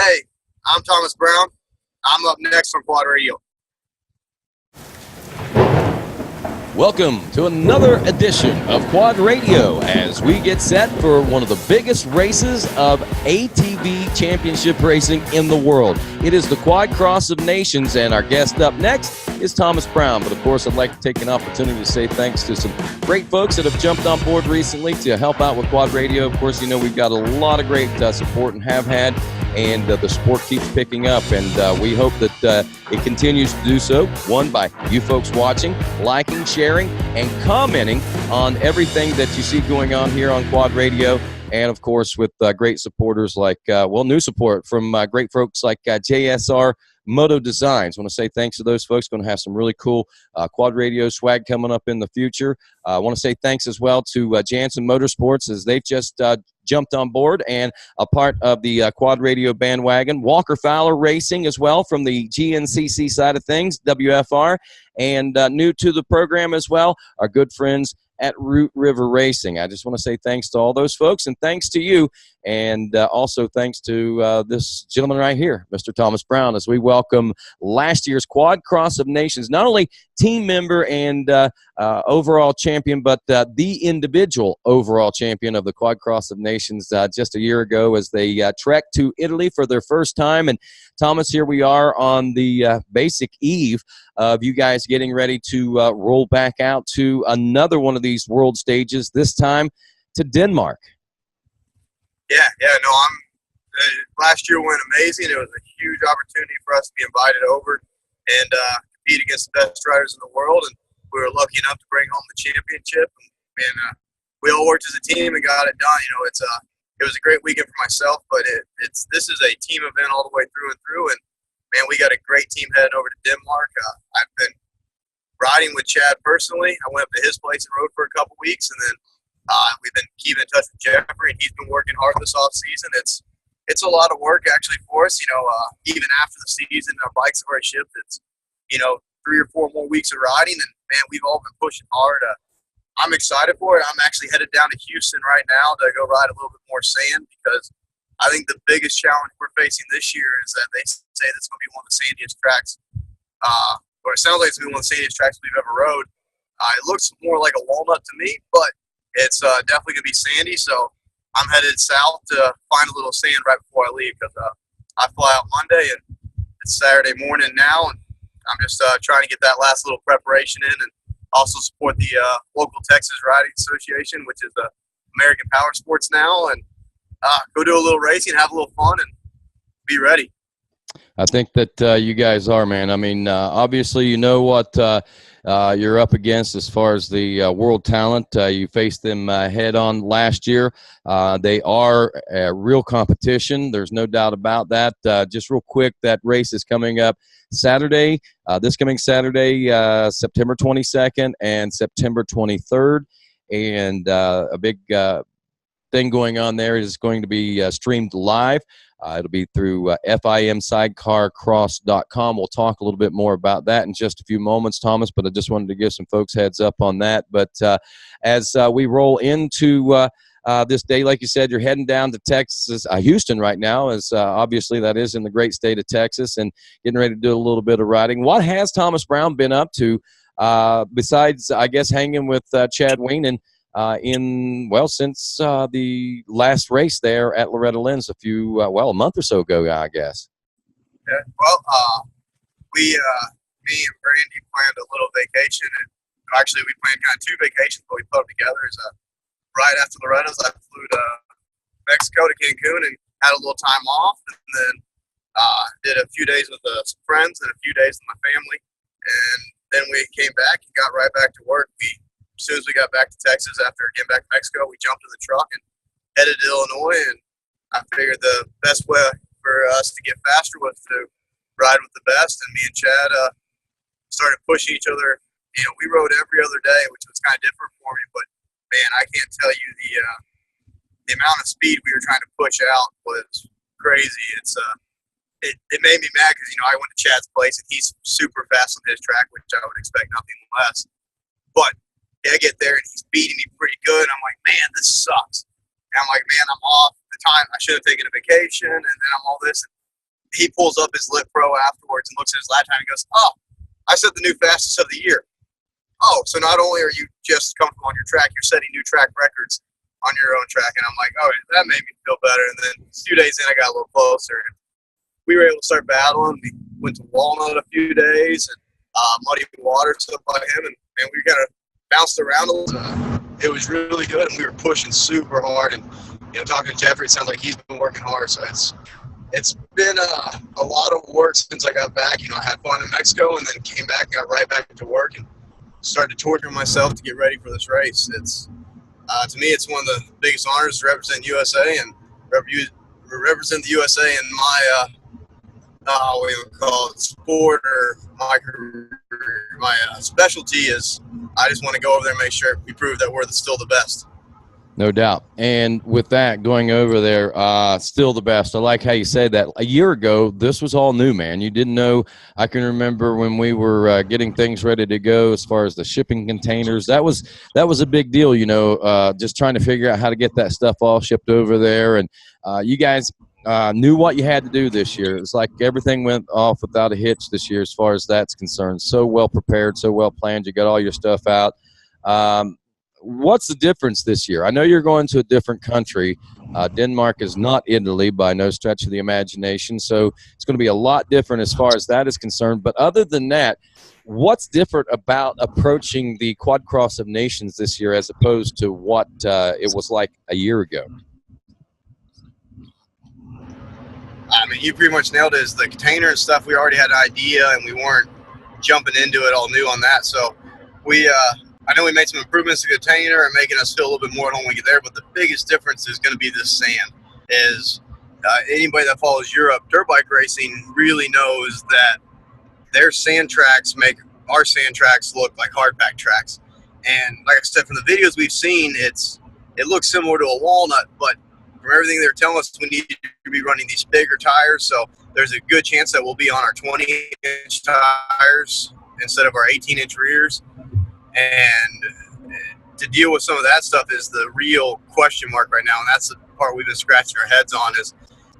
Hey, I'm Thomas Brown. I'm up next on Quad Radio. Welcome to another edition of Quad Radio as we get set for one of the biggest races of ATV championship racing in the world. It is the Quad Cross of Nations, and our guest up next is Thomas Brown. But of course, I'd like to take an opportunity to say thanks to some great folks that have jumped on board recently to help out with Quad Radio. Of course, you know we've got a lot of great support and have had, and the support keeps picking up, and we hope that it continues to do so. One, by you folks watching, liking, sharing, and commenting on everything that you see going on here on Quad Radio. And, of course, with great supporters like, new support from great folks like JSR Moto Designs. I want to say thanks to those folks. Going to have some really cool Quad Radio swag coming up in the future. I want to say thanks as well to Jansen Motorsports, as they've just jumped on board and a part of the Quad Radio bandwagon. Walker Fowler Racing as well from the GNCC side of things, WFR. And new to the program as well, our good friends at Root River Racing. I just want to say thanks to all those folks, and thanks to you, and also thanks to this gentleman right here, Mr. Thomas Brown, as we welcome last year's Quad Cross of Nations, not only team member and overall champion, but the individual overall champion of the Quad Cross of Nations just a year ago as they trekked to Italy for their first time. And Thomas, here we are on the basic eve of you guys getting ready to roll back out to another one of these world stages, this time to Denmark. Yeah, no, last year went amazing. It was a huge opportunity for us to be invited over and compete against the best riders in the world, and we were lucky enough to bring home the championship, and we all worked as a team and got it done. You know, it was a great weekend for myself, but this is a team event all the way through and through, and man, we got a great team heading over to Denmark. I've been riding with Chad personally. I went up to his place and rode for a couple weeks, and then we've been keeping in touch with Jeffrey, and he's been working hard this off season. It's a lot of work actually for us. You know, even after the season, our bikes have already shipped. It's 3 or 4 more weeks of riding, and man, we've all been pushing hard. I'm excited for it. I'm actually headed down to Houston right now to go ride a little bit more sand, because I think the biggest challenge we're facing this year is that they say that's going to be one of the sandiest tracks, or it sounds like it's going to be one of the sandiest tracks we've ever rode. It looks more like a walnut to me, but it's definitely going to be sandy, so I'm headed south to find a little sand right before I leave, because I fly out Monday, and it's Saturday morning now, and I'm just trying to get that last little preparation in, and also support the local Texas Riding Association, which is American Power Sports now, and go do a little racing, have a little fun, and be ready. I think that you guys are, man. I mean, obviously, you know what you're up against as far as the world talent. You faced them head on last year. They are a real competition. There's no doubt about that. Just real quick, that race is coming up Saturday, this coming Saturday, September 22nd and September 23rd. And a big thing going on there is going to be streamed live. It'll be through FIMSidecarcross.com. We'll talk a little bit more about that in just a few moments, Thomas, but I just wanted to give some folks heads up on that. But as we roll into this day, like you said, you're heading down to Texas, Houston right now, as obviously that is in the great state of Texas, and getting ready to do a little bit of riding. What has Thomas Brown been up to besides, I guess, hanging with Chad Weenan since the last race there at Loretta Lynn's a month or so ago, I guess? Yeah, well, me and Brandy planned a little vacation, and actually we planned kind of 2 vacations, but we put them together. Right after Loretta's, I flew to Mexico to Cancun and had a little time off, and then did a few days with some friends and a few days with my family, and then we came back and got right back to work. As soon as we got back to Texas after getting back to Mexico, we jumped in the truck and headed to Illinois, and I figured the best way for us to get faster was to ride with the best, and me and Chad started pushing each other. You know, we rode every other day, which was kind of different for me, but man, I can't tell you the amount of speed we were trying to push out was crazy. It made me mad because, I went to Chad's place and he's super fast on his track, which I would expect nothing less. But I get there and he's beating me pretty good. I'm like, man, this sucks. And I'm like, man, I'm off the time. I should have taken a vacation, and then I'm all this. he pulls up his Lit Pro afterwards and looks at his lap time and goes, "Oh, I set the new fastest of the year." Oh, so not only are you just comfortable on your track, you're setting new track records on your own track. And I'm like, oh, that made me feel better. And then a few days in, I got a little closer. And we were able to start battling. We went to Walnut a few days and Muddy Water, stuff by him. And we kind of bounced around a little. It was really good. And we were pushing super hard. And, talking to Jeffrey, it sounds like he's been working hard. So it's been a lot of work since I got back. I had fun in Mexico and then came back and got right back to work and started to torture myself to get ready for this race. It's to me, it's one of the biggest honors to represent USA and represent the USA in my what do you call it, sport or my specialty is. I just want to go over there and make sure we prove that we're still the best. No doubt. And with that, going over there, still the best. I like how you say that. A year ago, this was all new, man. You didn't know. I can remember when we were getting things ready to go as far as the shipping containers. That was a big deal, just trying to figure out how to get that stuff all shipped over there. And you guys knew what you had to do this year. It was like everything went off without a hitch this year as far as that's concerned. So well prepared, so well planned. You got all your stuff out. What's the difference this year? I know you're going to a different country. Denmark is not Italy by no stretch of the imagination, so it's going to be a lot different as far as that is concerned. But other than that, what's different about approaching the Quad Cross of Nations this year as opposed to what it was like a year ago? I mean, you pretty much nailed it. Is the container and stuff, we already had an idea, and we weren't jumping into it all new on that. So I know we made some improvements to the container and making us feel a little bit more at home when we get there, but the biggest difference is going to be this sand. Anybody that follows Europe dirt bike racing really knows that their sand tracks make our sand tracks look like hard pack tracks. And like I said, from the videos we've seen, it looks similar to a walnut, but from everything they're telling us, we need to be running these bigger tires. So there's a good chance that we'll be on our 20-inch tires instead of our 18-inch rears. And to deal with some of that stuff is the real question mark right now, and that's the part we've been scratching our heads on. Is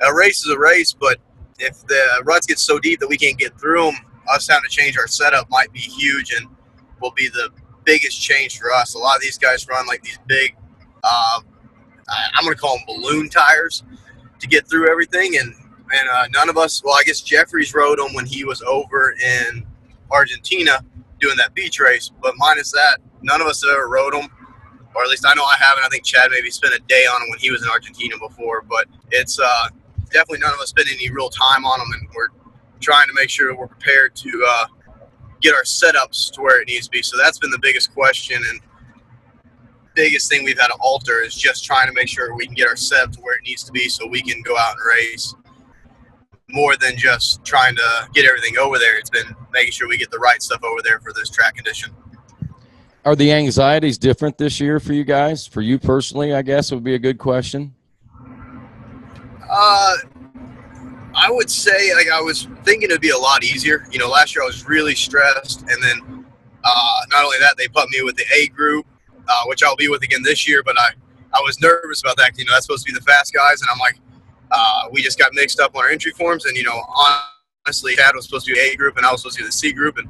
a race is a race, but if the ruts get so deep that we can't get through them, us having to change our setup might be huge and will be the biggest change for us. A lot of these guys run like these big, I'm going to call them balloon tires to get through everything, and none of us, well, I guess Jeffries rode them when he was over in Argentina doing that beach race, but minus that, none of us have ever rode them, or at least I know I haven't. I think Chad maybe spent a day on them when he was in Argentina before, but it's definitely none of us spent any real time on them, and we're trying to make sure we're prepared to get our setups to where it needs to be. So that's been the biggest question, and biggest thing we've had to alter is just trying to make sure we can get our setup to where it needs to be so we can go out and race. More than just trying to get everything over there, it's been making sure we get the right stuff over there for this track condition. Are the anxieties different this year for you guys? For you personally, I guess would be a good question. I would say, like, I was thinking it'd be a lot easier. Last year I was really stressed, and then not only that, they put me with the A group, which I'll be with again this year, but I was nervous about that. That's supposed to be the fast guys, and I'm like, we just got mixed up on our entry forms, and honestly, Chad was supposed to be A group and I was supposed to be the C group, and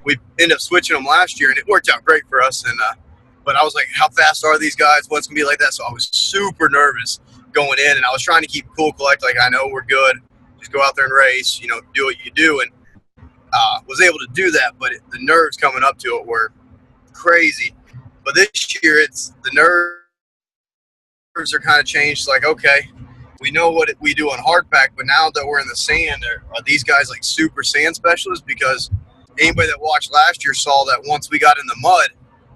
we ended up switching them last year, and it worked out great for us. And but I was like, how fast are these guys? What's gonna be like that? So I was super nervous going in, and I was trying to keep cool, collect. Like, I know we're good. Just go out there and race. Do what you do, and was able to do that. But the nerves coming up to it were crazy. But this year, it's the nerves are kind of changed. It's like, okay, we know what we do on hard pack, but now that we're in the sand, are these guys like super sand specialists? Because anybody that watched last year saw that once we got in the mud,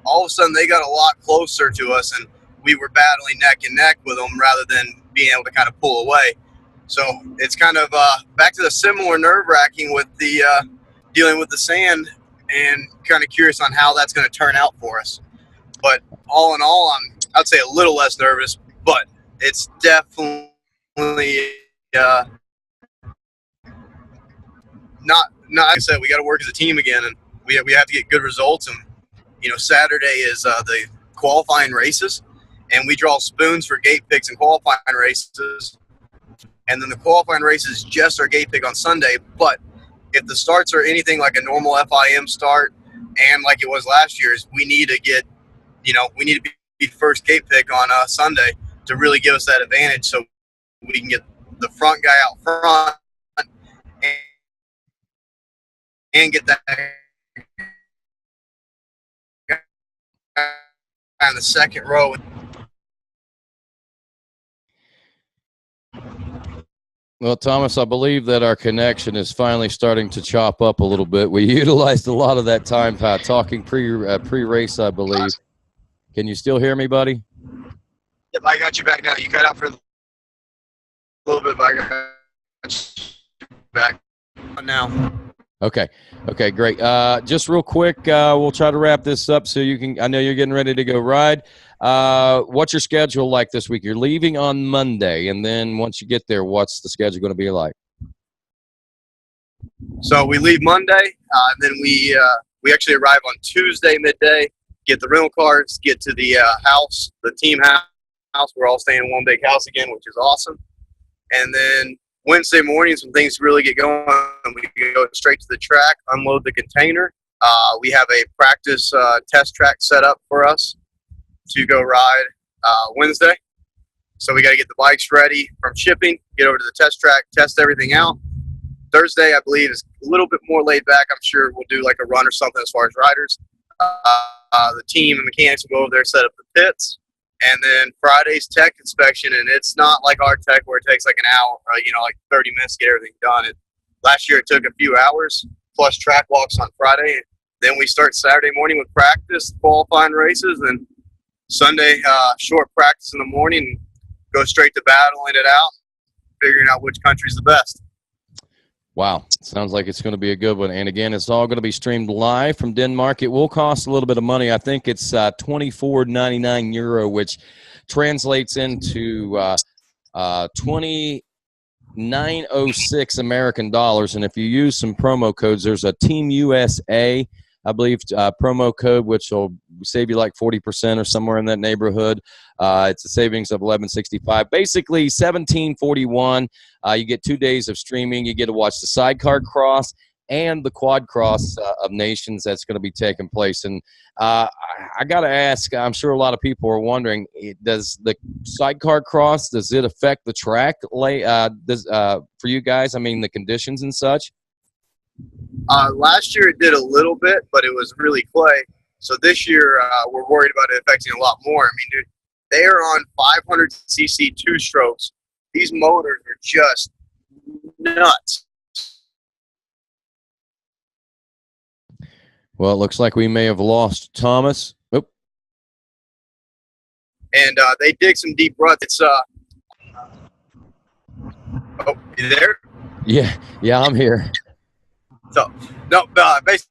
all of a sudden they got a lot closer to us, and we were battling neck and neck with them rather than being able to kind of pull away. So it's kind of back to the similar nerve-wracking with the dealing with the sand, and kind of curious on how that's going to turn out for us. But all in all, I'd say a little less nervous, but it's definitely not. Like I said, we got to work as a team again, and we have to get good results. And Saturday is the qualifying races, and we draw spoons for gate picks and qualifying races. and then the qualifying race is just our gate pick on Sunday. But if the starts are anything like a normal FIM start, and like it was last year's, we need to get, we need to be first gate pick on Sunday to really give us that advantage, so we can get the front guy out front and get that guy in the second row. Well, Thomas, I believe that our connection is finally starting to chop up a little bit. We utilized a lot of that time talking pre-race, I believe. Can you still hear me, buddy? Yep, I got you back now. You cut out for a little bit, but I got you back now. Okay, great. Just real quick, we'll try to wrap this up so you can – I know you're getting ready to go ride. What's your schedule like this week? You're leaving on Monday, and then once you get there, what's the schedule going to be like? So we leave Monday, then we actually arrive on Tuesday midday, get the rental cars, get to the house, the team house. We're all staying in one big house again, which is awesome. And then Wednesday mornings when things really get going, we go straight to the track, unload the container. We have a practice test track set up for us to go ride Wednesday. So we got to get the bikes ready from shipping, get over to the test track, test everything out. Thursday, I believe, is a little bit more laid back. I'm sure we'll do like a run or something as far as riders. The team and mechanics will go over there, set up the pits. And then Friday's tech inspection, and it's not like our tech where it takes like an hour, like 30 minutes to get everything done. Last year it took a few hours, plus track walks on Friday. Then we start Saturday morning with practice, qualifying races, and Sunday short practice in the morning, go straight to battling it out, figuring out which country's the best. Wow. Sounds like it's going to be a good one. And again, it's all going to be streamed live from Denmark. It will cost a little bit of money. I think it's €24.99, which translates into $29.06 American dollars. And if you use some promo codes, there's a Team USA, I believe, promo code, which will save you like 40% or somewhere in that neighborhood. It's a savings of $11.65, basically $17.41. You get 2 days of streaming. You get to watch the Sidecar Cross and the Quad Cross of Nations that's going to be taking place. And I got to ask, I'm sure a lot of people are wondering, does the Sidecar Cross, does it affect the track for you guys? I mean, the conditions and such? Last year it did a little bit, but it was really clay. So this year we're worried about it affecting a lot more. I mean, dude, they are on 500cc two-strokes. These motors are just nuts. Well, it looks like we may have lost Thomas. Oh. And they dig some deep ruts. It's oh, you there? Yeah, I'm here. So, no, basically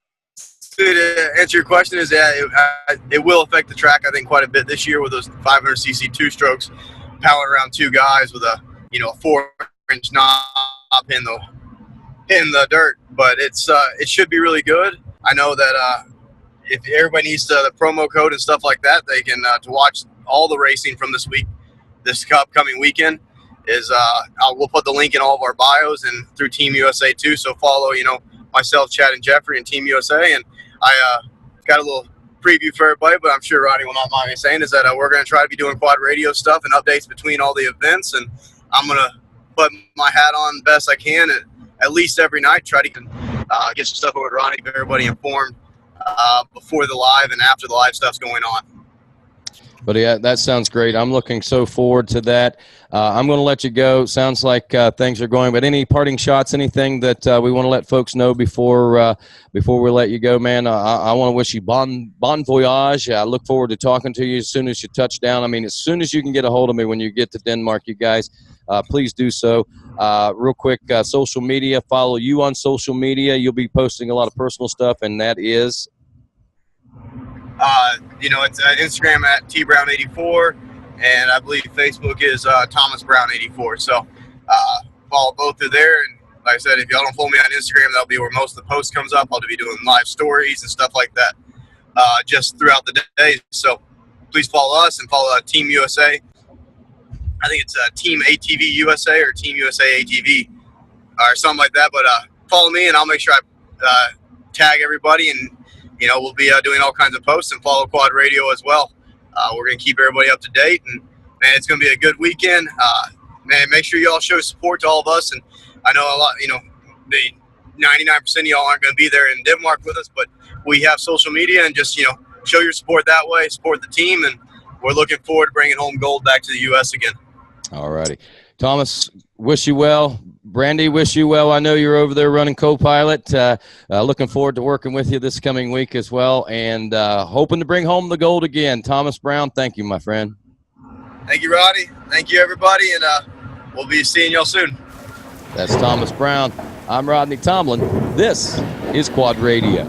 to answer your question is that it will affect the track, I think, quite a bit this year with those 500cc two-strokes, power around two guys with a 4-inch knob in the dirt. But it should be really good. I know that if everybody needs the promo code and stuff like that, they can to watch all the racing from this upcoming weekend. We'll put the link in all of our bios and through Team USA too. So follow, myself, Chad, and Jeffrey, and Team USA. And I got a little preview for everybody, but I'm sure Ronnie will not mind me saying is that we're going to try to be doing quad radio stuff and updates between all the events. And I'm going to put my hat on best I can at least every night, try to get some stuff over to Ronnie, get everybody informed before the live and after the live stuff's going on. But yeah, that sounds great. I'm looking so forward to that. I'm going to let you go. Sounds like things are going. But any parting shots, anything that we want to let folks know before we let you go, man? I want to wish you bon voyage. I look forward to talking to you as soon as you touch down. I mean, as soon as you can get a hold of me when you get to Denmark, you guys, please do so. Real quick, social media. Follow you on social media. You'll be posting a lot of personal stuff, and that is. It's Instagram at tbrown84, and I believe Facebook is thomasbrown84. So follow both through there. And like I said, if y'all don't follow me on Instagram, that'll be where most of the posts comes up. I'll be doing live stories and stuff like that just throughout the day. So please follow us and follow Team USA I think it's Team ATV USA or Team USA ATV or something like that. But follow me, and I'll make sure I tag everybody, and we'll be doing all kinds of posts, and follow Quad Radio as well. We're gonna keep everybody up to date, and man, it's gonna be a good weekend. Man, make sure y'all show support to all of us. And I know a lot, the 99% of y'all aren't gonna be there in Denmark with us, but we have social media, and just show your support that way, support the team, and we're looking forward to bringing home gold back to the U.S. again. All righty. Thomas, wish you well. Brandy, wish you well. I know you're over there running co-pilot. Looking forward to working with you this coming week as well, and hoping to bring home the gold again. Thomas Brown, thank you, my friend. Thank you, Roddy. Thank you, everybody, and we'll be seeing y'all soon. That's Thomas Brown. I'm Rodney Tomlin. This is Quad Radio.